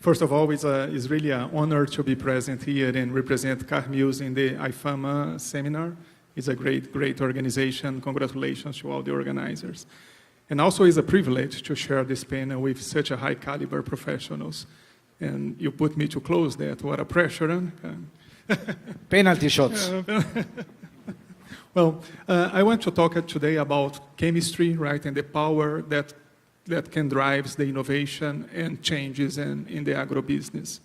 First of all, it's really an honor to be present here and represent Carmeuse in the IFAMA seminar. It's a great organization. Congratulations to all the organizers. And also it's a privilege to share this panel with such a high caliber professionals. And you put me to close that. What a pressure, huh? Penalty shots. Well, I want to talk today about chemistry, right, and the power that can drive the innovation and changes in the agro-business.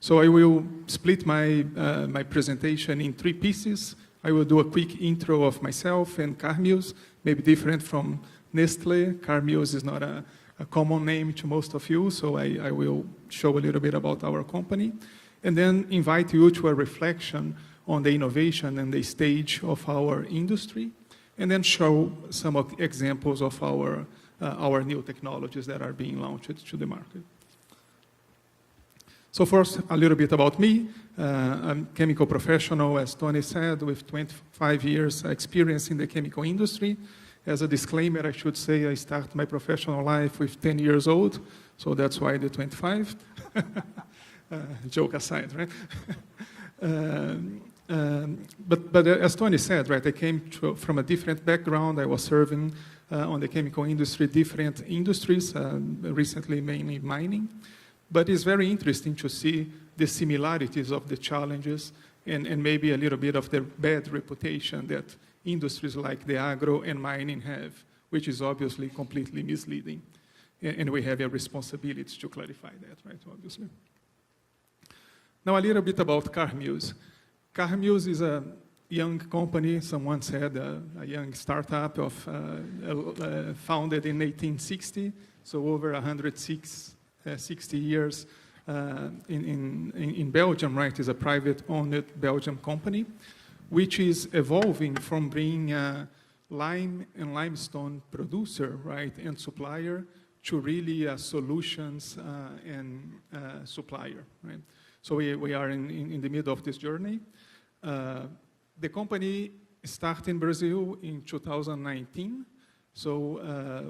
So I will split my presentation in 3 pieces. I will do a quick intro of myself and Carmeuse, maybe different from Nestlé. Carmeuse is not a common name to most of you, so I will show a little bit about our company, and then invite you to a reflection on the innovation and the stage of our industry, and then show some examples of our new technologies that are being launched to the market. So first, a little bit about me. I'm a chemical professional, as Tony said, with 25 years experience in the chemical industry. As a disclaimer, I should say I started my professional life with 10 years old, so that's why the 25. Joke aside, right? But as Tony said, right, I came from a different background. I was serving on the chemical industry, different industries, recently mainly mining. But it's very interesting to see the similarities of the challenges and maybe a little bit of the bad reputation that industries like the agro and mining have, which is obviously completely misleading. And we have a responsibility to clarify that, right, obviously. Now a little bit about Carmeuse. Carmeuse is a young company, someone said a young startup founded in 1860, so over 160 years in Belgium, right, is a private-owned Belgian company, which is evolving from being a lime and limestone producer, right, and supplier to really a solutions and supplier, right? So we are in the middle of this journey. The company started in Brazil in 2019, so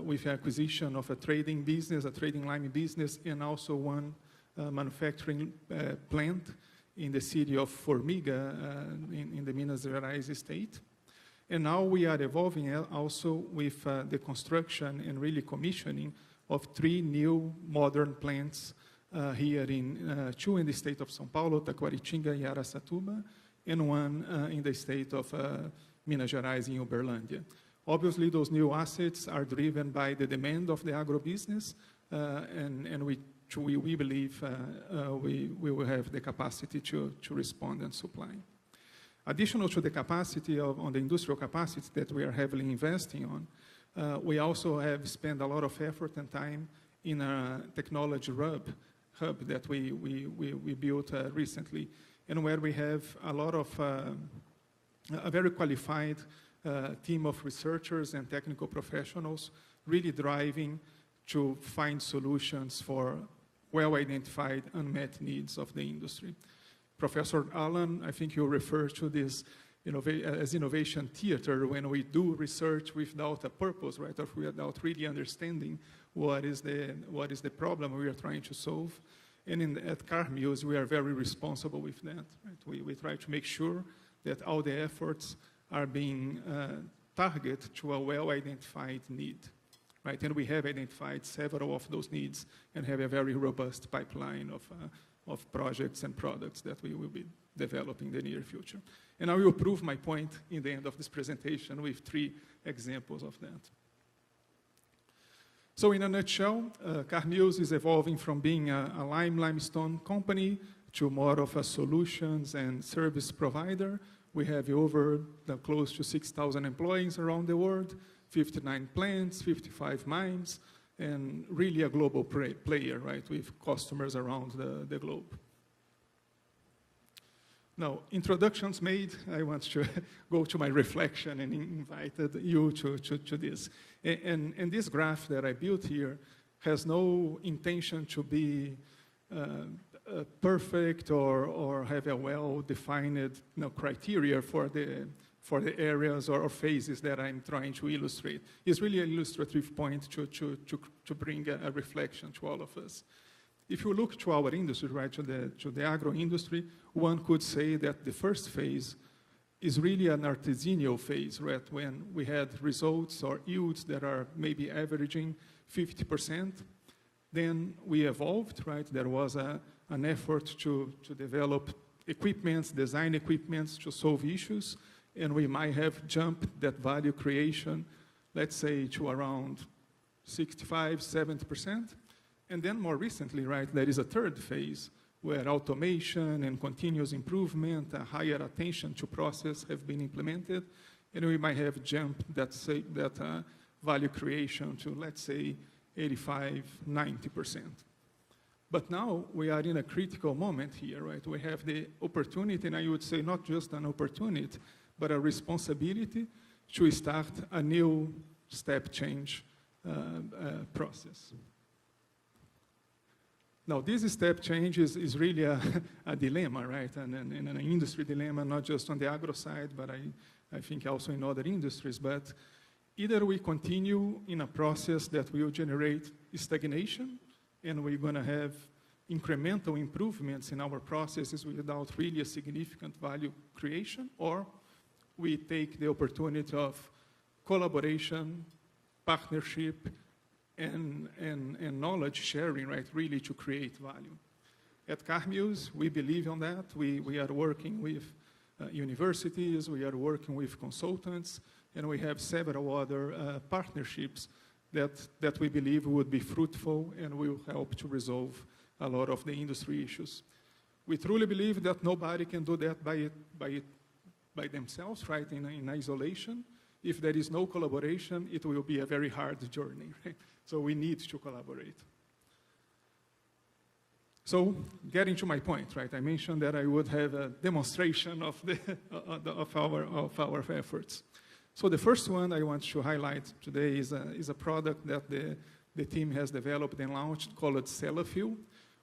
with the acquisition of a trading business, a trading lime business, and also one manufacturing plant in the city of Formiga in the Minas Gerais state. And now we are evolving also with the construction and really commissioning of 3 new modern plants here in 2 in the state of São Paulo, Taquaritinga and Araçatuba, and 1 in the state of Minas Gerais in Uberlândia. Obviously, those new assets are driven by the demand of the agro-business, and we believe we will have the capacity to respond and supply. Additional to the capacity on the industrial capacity that we are heavily investing on, we also have spent a lot of effort and time in a technology hub that we built recently, and where we have a lot of a very qualified team of researchers and technical professionals really driving to find solutions for well-identified unmet needs of the industry. Professor Alan, I think you refer to this as innovation theater when we do research without a purpose, right, or without really understanding what is the problem we are trying to solve. And at Carmeuse, we are very responsible with that. Right? We try to make sure that all the efforts are being targeted to a well-identified need. Right? And we have identified several of those needs and have a very robust pipeline of projects and products that we will be developing in the near future. And I will prove my point in the end of this presentation with 3 examples of that. So in a nutshell, Carmeuse is evolving from being a limestone company to more of a solutions and service provider. We have over close to 6,000 employees around the world, 59 plants, 55 mines, and really a global player, right, with customers around the globe. Now, introductions made, I want to go to my reflection and invited you to this. And this graph that I built here has no intention to be perfect or have a well-defined criteria for the areas or phases that I'm trying to illustrate. It's really an illustrative point to bring a reflection to all of us. If you look to our industry, right, to the agro industry, one could say that the first phase is really an artisanal phase, right, when we had results or yields that are maybe averaging 50%. Then we evolved, right? There was an effort to develop equipments, design equipments to solve issues, and we might have jumped that value creation, let's say, to around 65, 70%. And then more recently, right, there is a third phase where automation and continuous improvement, a higher attention to process have been implemented, and we might have jumped that value creation to, let's say, 85, 90%. But now we are in a critical moment here, right? We have the opportunity, and I would say not just an opportunity, but a responsibility to start a new step change process. Now, this step change is really a dilemma, right? And an industry dilemma, not just on the agro side, but I think also in other industries. But either we continue in a process that will generate stagnation, and we're going to have incremental improvements in our processes without really a significant value creation, or we take the opportunity of collaboration, partnership, and knowledge sharing, right, really to create value. At Carmeuse, we believe on that. We are working with universities, we are working with consultants, and we have several other partnerships that we believe would be fruitful and will help to resolve a lot of the industry issues. We truly believe that nobody can do that by themselves, right, in isolation. If there is no collaboration, it will be a very hard journey, right? So we need to collaborate. So getting to my point, right, I mentioned that I would have a demonstration of our efforts. So the first one I want to highlight today is a product that the team has developed and launched called Celafil,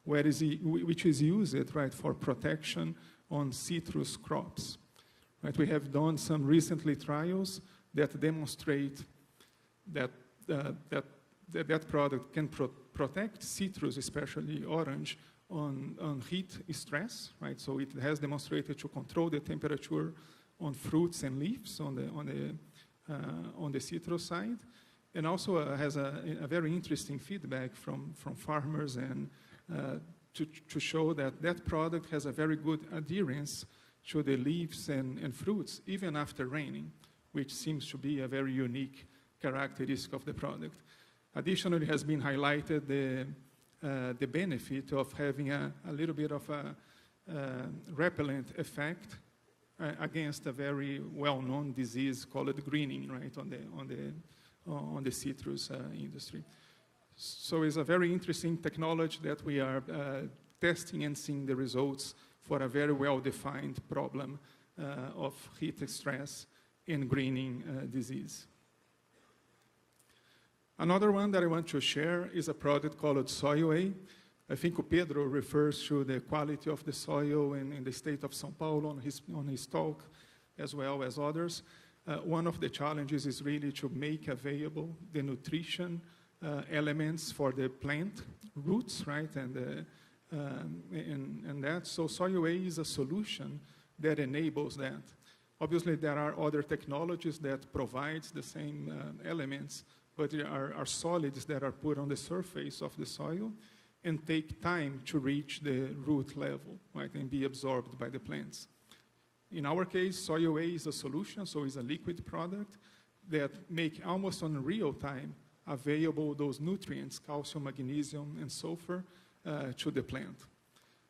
which is used, right, for protection on citrus crops. Right, we have done some recently trials that demonstrate that that product can protect citrus, especially orange, on heat stress, right? So it has demonstrated to control the temperature on fruits and leaves on the citrus side, and also has a very interesting feedback from farmers and to show that product has a very good adherence to the leaves and fruits even after raining, which seems to be a very unique characteristic of the product. Additionally, it has been highlighted the benefit of having a little bit of a repellent effect against a very well-known disease called greening, right, on the citrus industry. So it's a very interesting technology that we are testing and seeing the results for a very well-defined problem of heat stress and greening disease. Another one that I want to share is a product called Soil A. I think Pedro refers to the quality of the soil in the state of São Paulo on his talk, as well as others. One of the challenges is really to make available the nutrition elements for the plant roots, right? And that. So Soil A is a solution that enables that. Obviously, there are other technologies that provide the same elements, but there are solids that are put on the surface of the soil and take time to reach the root level, right, and be absorbed by the plants. In our case, Soil A is a solution, so it's a liquid product that make almost on real time available those nutrients, calcium, magnesium, and sulfur, to the plant.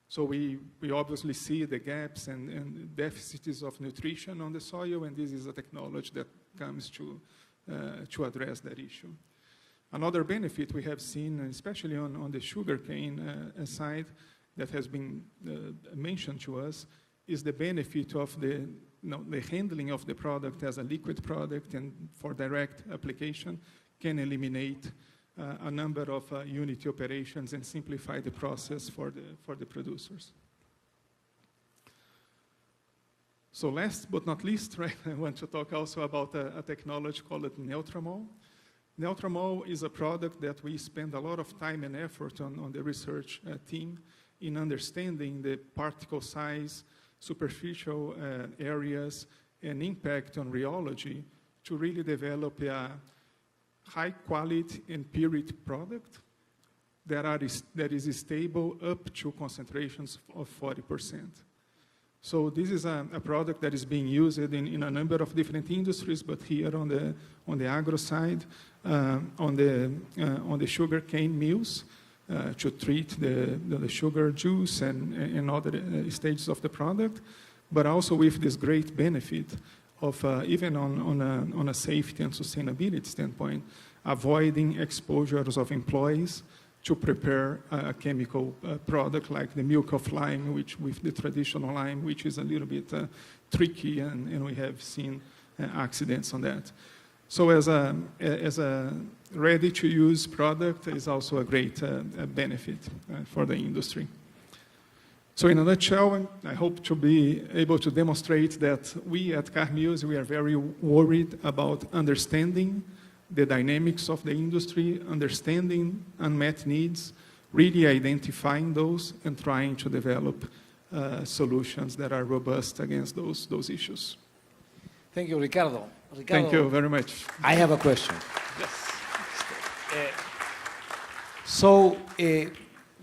So we obviously see the gaps and deficits of nutrition on the soil, and this is a technology that comes to address that issue. Another benefit we have seen, especially on the sugarcane side, that has been mentioned to us, is the benefit of the handling of the product as a liquid product and for direct application can eliminate a number of unity operations and simplify the process for the producers. So last but not least, right, I want to talk also about a technology called Neutramol. Neutramol is a product that we spend a lot of time and effort on the research team in understanding the particle size, superficial areas, and impact on rheology to really develop a high quality and purity product that is stable up to concentrations of 40%. So this is a product that is being used in a number of different industries, but here on the agro side, on the sugar cane mills, to treat the sugar juice and other stages of the product, but also with this great benefit of even on a safety and sustainability standpoint, avoiding exposures of employees to prepare a chemical product like the milk of lime, which with the traditional lime, which is a little bit tricky, and we have seen accidents on that. So as a ready-to-use product is also a great benefit for the industry. So in a nutshell, I hope to be able to demonstrate that we at Carmills, we are very worried about understanding the dynamics of the industry, understanding unmet needs, really identifying those, and trying to develop solutions that are robust against those issues. Thank you, Ricardo. Thank you very much. I have a question. Yes.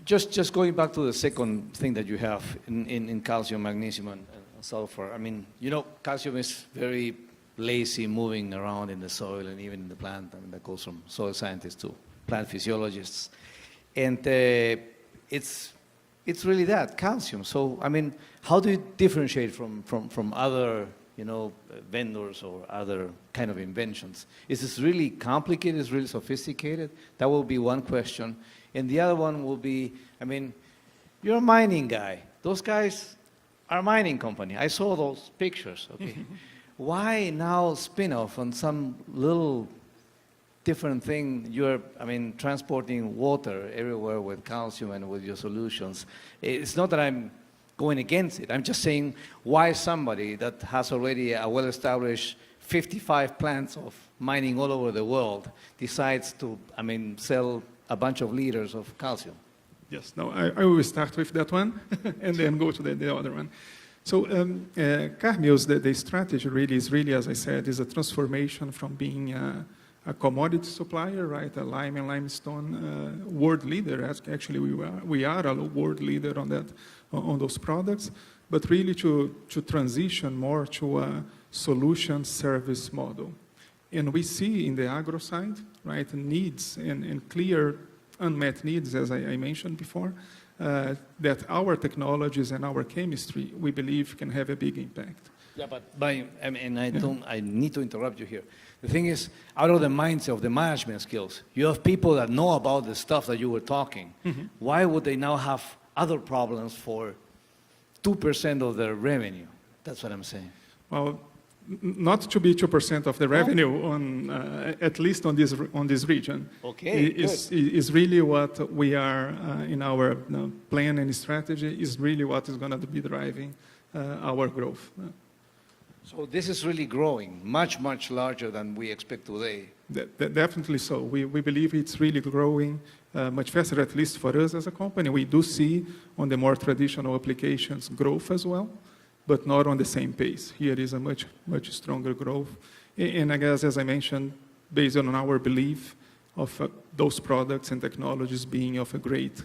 Just going back to the second thing that you have in calcium, magnesium, and sulfur. I mean, you know, calcium is very lazy, moving around in the soil and even in the plant. I mean, that goes from soil scientists to plant physiologists. And it's really that, calcium. So, I mean, how do you differentiate from other, you know, vendors or other kind of inventions? Is this really complicated? Is it really sophisticated? That will be one question. And the other one will be, I mean, you're a mining guy. Those guys are a mining company. I saw those pictures, okay? Why now spin-off on some little different thing? You're, I mean, transporting water everywhere with calcium and with your solutions. It's not that I'm going against it. I'm just saying, why somebody that has already a well-established 55 plants of mining all over the world decides to, I mean, sell a bunch of liters of calcium? Yes, no, I will start with that one and then go to the other one. So Carmills, the strategy really is, as I said, is a transformation from being a commodity supplier, right, a lime and limestone world leader. Actually, we are a world leader on those products, but really to transition more to a solution service model. And we see in the agro side, right, needs and clear unmet needs, as I mentioned before, that our technologies and our chemistry, we believe, can have a big impact. Yeah, but I mean, I need to interrupt you here. The thing is, out of the mindset of the management skills, you have people that know about the stuff that you were talking. Mm-hmm. Why would they now have other problems for 2% of their revenue? That's what I'm saying. Well, not to be 2% of the revenue on at least on this region. Okay, is really what we are in our plan and strategy is really what is going to be driving our growth. So this is really growing much larger than we expect today. Definitely so. We believe it's really growing much faster, at least for us as a company. We do see on the more traditional applications growth as well, but not on the same pace. Here is a much stronger growth. And I guess, as I mentioned, based on our belief of those products and technologies being of a great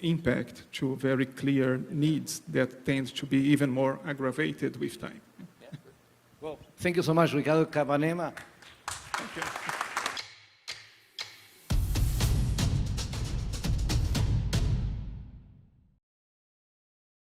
impact to very clear needs that tend to be even more aggravated with time. Well, thank you so much, Ricardo Capanema.